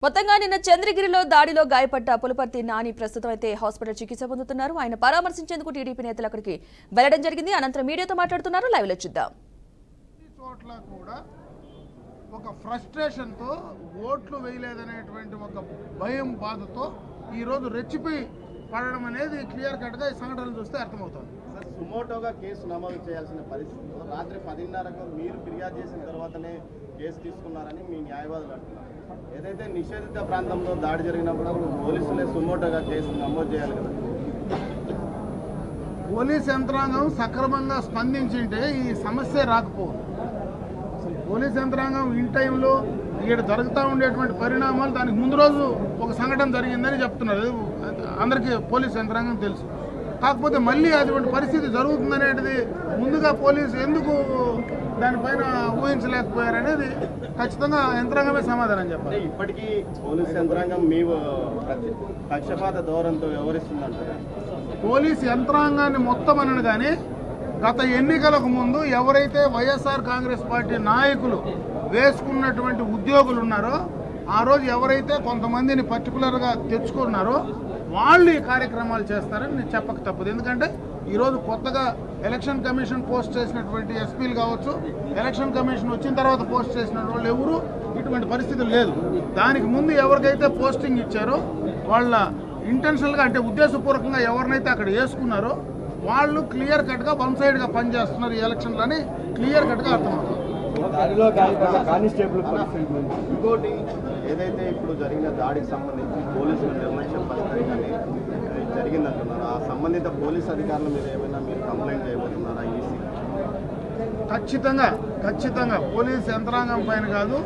మొత్తంగా నిన్న చంద్రగిరిలో దాడిలో గాయపడ్డ పులపర్తి నాని ప్రస్తుతం అయితే హాస్పిటల్ చికిత్స పొందుతున్నారు. ఆయన పరామర్శించేందుకు టీడీపీ నేతలు అక్కడికి వెళ్లడం జరిగింది. అనంతరం మీడియాతో మాట్లాడుతున్నారు. లైవ్ లో చూద్దాం. చోట్ల కూడా ఒక ఫ్రస్ట్రేషన్ తో ఓట్లు వేయలేదనేటువంటి ఒక భయం బాధతో ఈ రోజు రెచ్చిపోయి పడడం అనేది క్లియర్ కట్ గా ఈ సంఘటనలు చూస్తే అర్థమవుతుంది. సుమోటోగా కేసు నమోదు చేయాల్సిన పరిస్థితిలో రాత్రి 10:30కు మీరు ఫిర్యాదు చేసిన తర్వాతనే కేసు తీసుకున్నారని మీ న్యాయవాదులు అంటున్నారు. ఏదైతే నిషేధిత ప్రాంతంలో దాడి జరిగినప్పుడు పోలీసులే సుమోటోగా కేసు నమోదు చేయాలి కదా. పోలీస్ యంత్రాంగం సక్రమంగా స్పందించింటే ఈ సమస్య రాకపోదు. అసలు పోలీస్ యంత్రాంగం ఇన్ టైంలో ఇక్కడ జరుగుతూ ఉండేటువంటి పరిణామాలు దానికి ముందు రోజు ఒక సంఘటన జరిగిందని చెప్తున్నారు. అందరికీ పోలీస్ యంత్రాంగం తెలుసు. కాకపోతే మళ్ళీ అటువంటి పరిస్థితి జరుగుతుందనేది ముందుగా పోలీసు ఎందుకు దానిపైన ఊహించలేకపోయారనేది ఖచ్చితంగా యంత్రాంగమే సమాధానం చెప్పాలి. ఇప్పటికీ పోలీస్ యంత్రాంగం మీ పక్షపాత ధోరణితో వ్యవహరిస్తుందంటారా? పోలీస్ యంత్రాంగాన్ని మొత్తం అనను కానీ గత ఎన్నికలకు ముందు ఎవరైతే వైఎస్ఆర్ కాంగ్రెస్ పార్టీ నాయకులు వేసుకున్నటువంటి ఉద్యోగులు ఉన్నారో ఆ రోజు ఎవరైతే కొంతమందిని పర్టికులర్గా తెచ్చుకున్నారో వాళ్ళు ఈ కార్యక్రమాలు చేస్తారని నేను చెప్పక తప్పదు. ఎందుకంటే ఈరోజు కొత్తగా ఎలక్షన్ కమిషన్ పోస్ట్ చేసినటువంటి ఎస్పీలు కావచ్చు, ఎలక్షన్ కమిషన్ వచ్చిన తర్వాత పోస్ట్ చేసిన వాళ్ళు ఎవరు ఇటువంటి పరిస్థితులు లేదు. దానికి ముందు ఎవరికైతే పోస్టింగ్ ఇచ్చారో వాళ్ళ ఇంటెన్షనల్గా అంటే ఉద్దేశపూర్వకంగా ఎవరినైతే అక్కడ వేసుకున్నారో వాళ్ళు క్లియర్ కట్గా వన్ సైడ్గా పనిచేస్తున్నారు ఈ ఎలక్షన్లని క్లియర్ కట్గా అర్థమవుతుంది. ఇంకోటి ఏదైతే ఇప్పుడు జరిగిన దాడికి సంబంధించి పోలీసుల నిర్లక్ష్యం పరిస్థితి జరిగిందంటున్నారు. ఆ సంబంధిత పోలీస్ అధికారుల మీద ఏమైనా మీరు కంప్లైంట్ చేయబోతున్నారా? ఈసీ ఖచ్చితంగా పోలీస్ యంత్రాంగం పైన కాదు,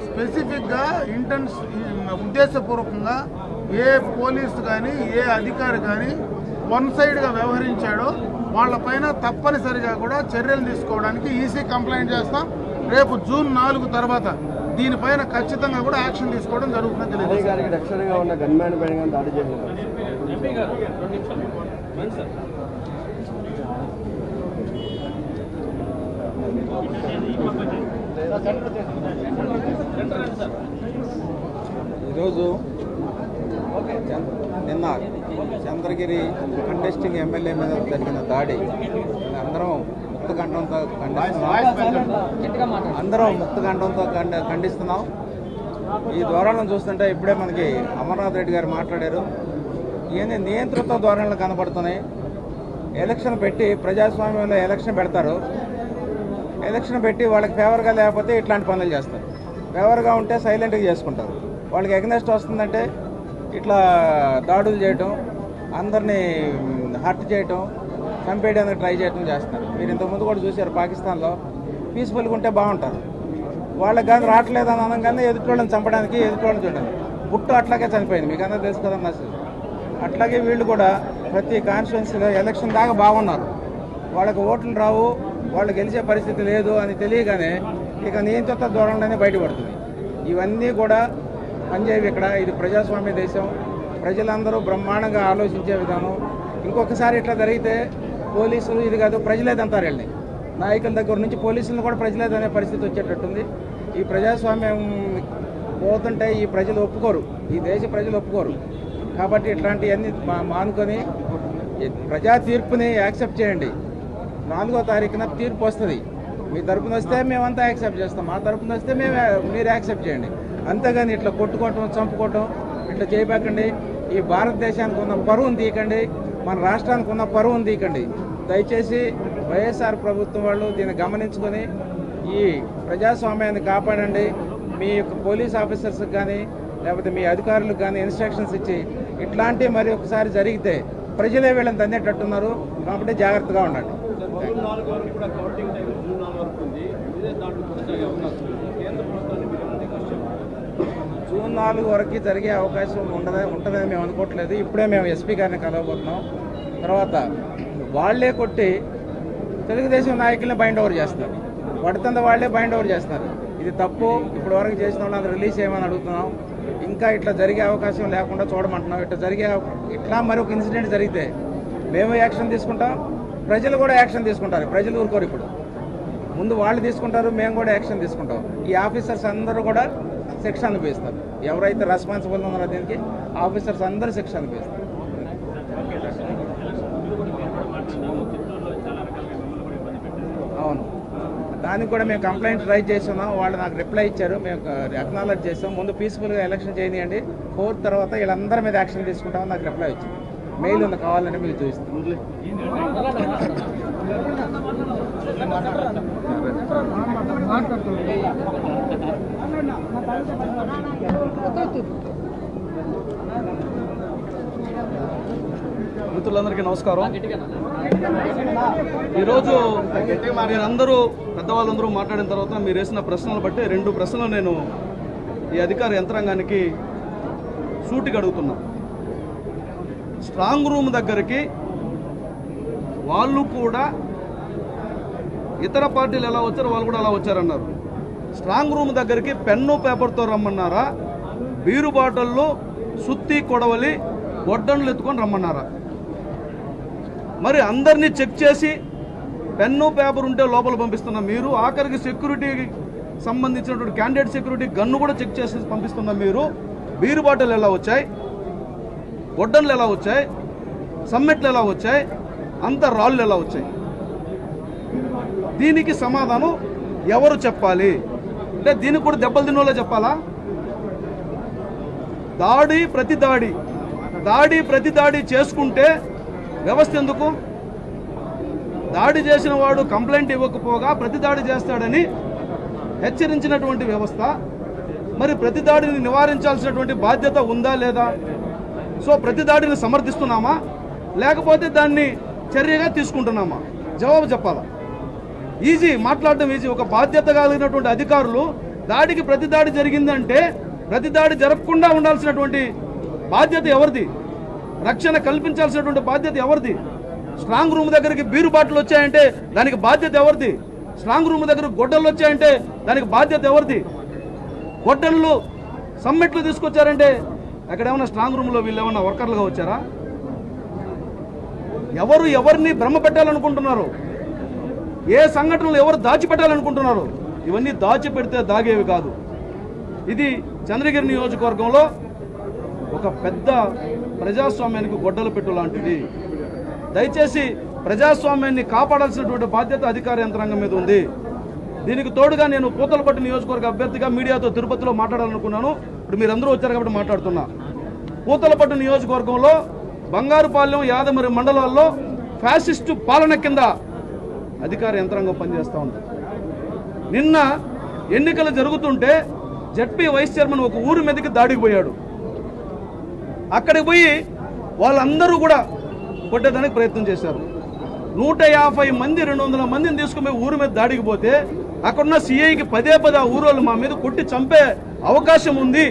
స్పెసిఫిక్గా ఉద్దేశపూర్వకంగా ఏ పోలీసు కానీ ఏ అధికారి కానీ వన్ సైడ్గా వ్యవహరించాడో వాళ్ళపైన తప్పనిసరిగా కూడా చర్యలు తీసుకోవడానికి ఈసీ కంప్లైంట్ చేస్తాం. రేపు జూన్ 4 తర్వాత దీనిపైన ఖచ్చితంగా కూడా యాక్షన్ తీసుకోవడం జరుగుతుందని తెలియదు. ఈరోజు నిన్న చంద్రగిరి కంటెస్టింగ్ ఎమ్మెల్యే మీద జరిగిన దాడి అందరం ముక్తకంఠంతో ఖండిస్తున్నాం. ఈ ధోరణులను చూస్తుంటే ఇప్పుడే మనకి అమర్నాథ్ రెడ్డి గారు మాట్లాడారు. ఇవన్నీ నియంతృత్వ ధోరణులు కనబడుతున్నాయి. ఎలక్షన్ పెట్టి ప్రజాస్వామ్యంలో ఎలక్షన్ పెడతారు. ఎలక్షన్ పెట్టి వాళ్ళకి ఫేవర్గా లేకపోతే ఇట్లాంటి పనులు చేస్తారు. ఫేవర్గా ఉంటే సైలెంట్గా చేసుకుంటారు. వాళ్ళకి ఎగ్నెస్ట్ వస్తుందంటే ఇట్లా దాడులు చేయటం, అందరినీ హర్ట్ చేయటం, చంపేయడానికి ట్రై చేయడం చేస్తారు. మీరు ఇంతకుముందు కూడా చూశారు, పాకిస్తాన్లో పీస్ఫుల్గా ఉంటే బాగుంటారు. వాళ్ళకి కానీ రావట్లేదని అనగానే ఎదుటోళ్ళని చంపడానికి ఎదుటోళ్ళని చూడండి. బుట్టు అట్లాగే చనిపోయింది, మీకు అందరూ తెలుసు కదా నర్సు. అట్లాగే వీళ్ళు కూడా ప్రతి కాన్స్టిట్యున్సీలో ఎలక్షన్ దాకా బాగున్నారు. వాళ్ళకి ఓట్లు రావు, వాళ్ళు గెలిచే పరిస్థితి లేదు అని తెలియగానే ఇక నియంత్రిత ధోరణిలోనే బయటపడుతుంది. ఇవన్నీ కూడా పనిచేయవు. ఇక్కడ ఇది ప్రజాస్వామ్య దేశం, ప్రజలందరూ బ్రహ్మాండంగా ఆలోచించే విధానం. ఇంకొకసారి ఇట్లా జరిగితే పోలీసులు ఇది కాదు ప్రజలేదంటారు. వెళ్ళి నాయకుల దగ్గర నుంచి పోలీసులను కూడా ప్రజలేదనే పరిస్థితి వచ్చేటట్టుంది. ఈ ప్రజాస్వామ్యం పోతుంటే ఈ ప్రజలు ఒప్పుకోరు, ఈ దేశ ప్రజలు ఒప్పుకోరు. కాబట్టి ఇట్లాంటివన్నీ మానుకొని ప్రజా తీర్పుని యాక్సెప్ట్ చేయండి. 4వ తారీఖున తీర్పు వస్తుంది. మీ తరపున వస్తే మేమంతా యాక్సెప్ట్ చేస్తాం, మా తరపున వస్తే మీరు యాక్సెప్ట్ చేయండి. అంతేగాని ఇట్లా కొట్టుకోవటం, చంపుకోవటం ఇట్లా చేయబాకండి. ఈ భారతదేశానికి ఉన్న పరువును తీయకండి, మన రాష్ట్రానికి ఉన్న పరువును తీయకండి. దయచేసి వైఎస్ఆర్ ప్రభుత్వం వాళ్ళు దీన్ని గమనించుకొని ఈ ప్రజాస్వామ్యాన్ని కాపాడండి. మీ యొక్క పోలీస్ ఆఫీసర్స్కి కానీ లేకపోతే మీ అధికారులకు కానీ ఇన్స్ట్రక్షన్స్ ఇచ్చి ఇట్లాంటివి మరి ఒకసారి జరిగితే ప్రజలే వీళ్ళని తందేటట్టున్నారు. కాబట్టి జాగ్రత్తగా ఉండండి. జూన్ 4 వరకు జరిగే అవకాశం ఉంటుందని మేము అనుకోవట్లేదు. ఇప్పుడే మేము ఎస్పీ గారిని కలవబోతున్నాం. తర్వాత వాళ్లే కొట్టి తెలుగుదేశం నాయకుల్ని బైండ్ ఓవర్ చేస్తున్నారు. పడుతుంది వాళ్లే బైండ్ ఓవర్ చేస్తున్నారు. ఇది తప్పు. ఇప్పటి వరకు చేసిన వాళ్ళందరూ రిలీజ్ చేయమని అడుగుతున్నాం. ఇంకా ఇట్లా జరిగే అవకాశం లేకుండా చూడమంటున్నాం. ఇట్లా మరొక ఇన్సిడెంట్ జరిగితే మేము యాక్షన్ తీసుకుంటాం, ప్రజలు కూడా యాక్షన్ తీసుకుంటారు. ప్రజలు ఊరుకోరు. ఇప్పుడు ముందు వాళ్ళు తీసుకుంటారు, మేము కూడా యాక్షన్ తీసుకుంటాం. ఈ ఆఫీసర్స్ అందరూ కూడా శిక్ష అనిపిస్తారు. ఎవరైతే రెస్పాన్సిబుల్ ఉన్నారో దీనికి ఆఫీసర్స్ అందరూ శిక్ష అనిపిస్తారు. అవును, దానికి కూడా మేము కంప్లైంట్ రైజ్ చేస్తున్నాం. వాళ్ళు నాకు రిప్లై ఇచ్చారు, మేము అక్నాలెడ్జ్ చేస్తాం. ముందు పీస్ఫుల్గా ఎలక్షన్ చేయనియండి, 4th తర్వాత వీళ్ళందరి మీద యాక్షన్ తీసుకుంటామని నాకు రిప్లై వచ్చింది. మెయిల్ ఉంది, కావాలని మీకు చూపిస్తాం. మిత్రులందరికీ నమస్కారం. ఈరోజు మీరందరూ పెద్దవాళ్ళందరూ మాట్లాడిన తర్వాత మీరు వేసిన ప్రశ్నలు బట్టి 2 ప్రశ్నలు నేను ఈ అధికార యంత్రాంగానికి సూటిగా అడుగుతున్నా. స్ట్రాంగ్ రూమ్ దగ్గరికి వాళ్ళు కూడా ఇతర పార్టీలు ఎలా వచ్చారో వాళ్ళు కూడా అలా వచ్చారన్నారు. స్ట్రాంగ్ రూమ్ దగ్గరికి పెన్ను పేపర్తో రమ్మన్నారా, బీరు బాటిళ్ళు, సుత్తి కొడవలి, గొడ్డన్లు ఎత్తుకొని రమ్మన్నారా? మరి అందరినీ చెక్ చేసి పెన్ను పేపర్ ఉంటే లోపల పంపిస్తున్న మీరు, ఆఖరికి సెక్యూరిటీకి సంబంధించినటువంటి క్యాండిడేట్ సెక్యూరిటీ గన్ను కూడా చెక్ చేసి పంపిస్తున్న మీరు, బీరు బాటిల్ ఎలా వచ్చాయి, గొడ్డన్లు ఎలా వచ్చాయి, సమ్మెట్లు ఎలా వచ్చాయి, అంత రాళ్ళు ఎలా వచ్చాయి? దీనికి సమాధానం ఎవరు చెప్పాలి? అంటే దీనికి కూడా దెబ్బలు తిన్నోళ్ళే చెప్పాలా? దాడి ప్రతి దాడి చేసుకుంటే వ్యవస్థ ఎందుకు? దాడి చేసిన వాడు కంప్లైంట్ ఇవ్వకపోగా ప్రతి దాడి చేస్తాడని హెచ్చరించినటువంటి వ్యవస్థ, మరి ప్రతి దాడిని నివారించాల్సినటువంటి బాధ్యత ఉందా లేదా? సో ప్రతి దాడిని సమర్థిస్తున్నామా, లేకపోతే దాన్ని చర్యగా తీసుకుంటున్నామా? జవాబు చెప్పాలా? ఈజీ, మాట్లాడడం ఈజీ. ఒక బాధ్యత కలిగినటువంటి అధికారులు దాడికి ప్రతి దాడి జరిగిందంటే ప్రతి దాడి జరగకుండా ఉండాల్సినటువంటి బాధ్యత ఎవరిది? రక్షణ కల్పించాల్సినటువంటి బాధ్యత ఎవరిది? స్ట్రాంగ్ రూమ్ దగ్గరికి బీరు బాటిల్ వచ్చాయంటే దానికి బాధ్యత ఎవరిది? స్ట్రాంగ్ రూమ్ దగ్గర గొడ్డళ్ళు వచ్చాయంటే దానికి బాధ్యత ఎవరిది? గొడ్డళ్ళు సమ్మెట్లు తీసుకొచ్చారంటే అక్కడ ఏమన్నా స్ట్రాంగ్ రూమ్లో వీళ్ళు ఏమన్నా వర్కర్లుగా వచ్చారా? ఎవరిని భ్రమ పెట్టాలనుకుంటున్నారు? ఏ సంఘటనలు ఎవరు దాచిపెట్టాలనుకుంటున్నారు? ఇవన్నీ దాచిపెడితే దాగేవి కాదు. ఇది చంద్రగిరి నియోజకవర్గంలో ఒక పెద్ద ప్రజాస్వామ్యానికి గొడ్డలు పెట్టు లాంటిది. దయచేసి ప్రజాస్వామ్యాన్ని కాపాడాల్సినటువంటి బాధ్యత అధికార యంత్రాంగం మీద ఉంది. దీనికి తోడుగా నేను పూతలపట్టు నియోజకవర్గ అభ్యర్థిగా మీడియాతో తిరుపతిలో మాట్లాడాలనుకున్నాను. ఇప్పుడు మీరందరూ వచ్చారు కాబట్టి మాట్లాడుతున్నా. పూతలపట్టు నియోజకవర్గంలో బంగారుపాలెం, యాదమరి మండలాల్లో ఫ్యాసిస్టు పాలన కింద అధికార యంత్రాంగం పనిచేస్తూ ఉంది. నిన్న ఎన్నికలు జరుగుతుంటే జడ్పీ వైస్ చైర్మన్ ఒక ఊరి మీదకి దాడికి పోయాడు. అక్కడికి పోయి వాళ్ళందరూ కూడా కొట్టేదానికి ప్రయత్నం చేశారు. 150 మంది 200 మందిని తీసుకుని ఊరి మీద దాడికి పోతే అక్కడున్న సిఐకి పదే ఆ ఊరోళ్ళు మా మీద కొట్టి చంపే అవకాశం ఉంది,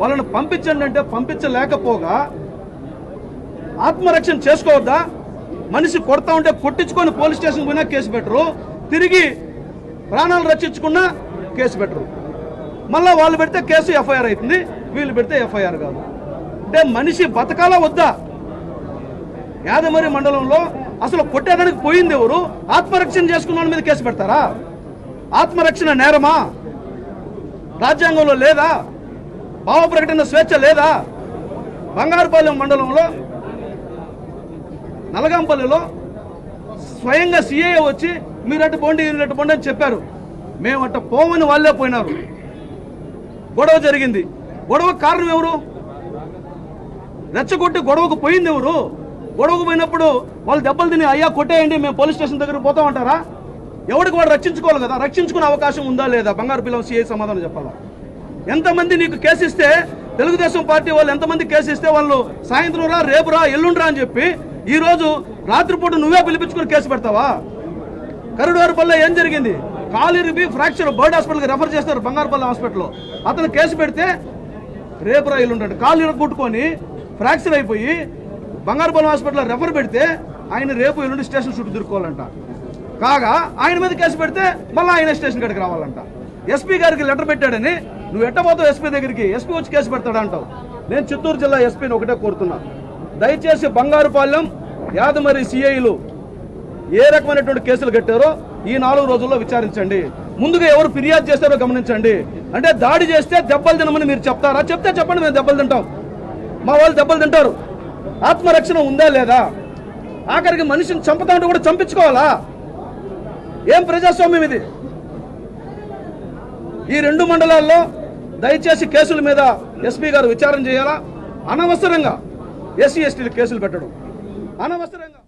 వాళ్ళని పంపించండి అంటే పంపించలేకపోగా ఆత్మరక్షణ చేసుకోవద్దా? మనిషి కొడతా ఉంటే కొట్టించుకొని పోలీస్ స్టేషన్ పోయినా కేసు పెట్టరు, తిరిగి ప్రాణాలు రక్షించుకున్నా కేసు పెట్టరు. మళ్ళీ వాళ్ళు పెడితే కేసు ఎఫ్ఐఆర్ అవుతుంది, వీళ్ళు పెడితే ఎఫ్ఐఆర్ కాదు. అంటే మనిషి బతకాలా వద్దా? యాదమరి మండలంలో అసలు కొట్టేదానికి పోయింది ఎవరు? ఆత్మరక్షణ చేసుకున్న వాళ్ళ మీద కేసు పెడతారా? ఆత్మరక్షణ నేరమా? రాజ్యాంగంలో లేదా? భావ ప్రకటన స్వేచ్ఛ లేదా? బంగారుపాలెం మండలంలో నలగంపల్లిలో స్వయంగా సిఐ వచ్చి మీరట్టు పోండి వీళ్ళట్టు పోండి అని చెప్పారు. మేము అట్ట పోమని వాళ్ళే పోయినారు. గొడవ జరిగింది. గొడవ కారణం ఎవరు? రెచ్చగొట్టి గొడవకు పోయింది ఎవరు? గొడవకు పోయినప్పుడు వాళ్ళు దెబ్బలు తిని అయ్యా కొట్టేయండి మేము పోలీస్ స్టేషన్ దగ్గర పోతామంటారా? ఎవరికి వాడు రక్షించుకోవాలి కదా. రక్షించుకునే అవకాశం ఉందా లేదా? బంగారుపాలెం సిఐ సమాధానం చెప్పాలా? ఎంతమంది నీకు కేసు ఇస్తే, తెలుగుదేశం పార్టీ వాళ్ళు ఎంతమంది కేసు ఇస్తే వాళ్ళు సాయంత్రం రా, రేపు రా, ఎల్లుండ్రా అని చెప్పి ఈరోజు రాత్రిపూట నువ్వే పిలిపించుకుని కేసు పెడతావా? కరుడువారిపల్లిలో ఏం జరిగింది? కాలిరిపి ఫ్రాక్చర్ బర్డ్ హాస్పిటల్కి రెఫర్ చేస్తారు. బంగారుపల్లి హాస్పిటల్లో అతను కేసు పెడితే రేపు రా, ఎల్లుంటాడు. కాలు ఇరగొట్టుకొని ఫ్రాక్చర్ అయిపోయి బంగారుపల్లి హాస్పిటల్లో రెఫర్ పెడితే ఆయన రేపు ఎల్లుండి స్టేషన్ చుట్టూ తిరుక్కోవాలంట. కాగా ఆయన మీద కేసు పెడితే మళ్ళీ ఆయన స్టేషన్ కాడికి రావాలంట. ఎస్పీ గారికి లెటర్ పెట్టాడని నువ్వు ఎట్టబోతావు ఎస్పీ దగ్గరికి? ఎస్పీ వచ్చి కేసు పెడతాడంటావు. నేను చిత్తూరు జిల్లా ఎస్పీని ఒకటే కోరుతున్నా, దయచేసి బంగారుపాలెం, యాదమరి సిఐలు ఏ రకమైనటువంటి కేసులు కట్టారో ఈ 4 రోజుల్లో విచారించండి. ముందుగా ఎవరు ఫిర్యాదు చేస్తారో గమనించండి. అంటే దాడి చేస్తే దెబ్బలు తినమని మీరు చెప్తారా? చెప్తే చెప్పండి, మేము దెబ్బలు తింటాం. మా వాళ్ళు దెబ్బలు తింటారు. ఆత్మరక్షణ ఉందా లేదా? ఆఖరికి మనిషిని చంపుతా ఉంటే కూడా చంపించుకోవాలా? ఏం ప్రజాస్వామ్యం ఇది? ఈ 2 మండలాల్లో దయచేసి కేసుల మీద ఎస్పీ గారు విచారణ చేయాలా? అనవసరంగా ఎస్సీ ఎస్టీలు కేసులు పెట్టడం అనవసరంగా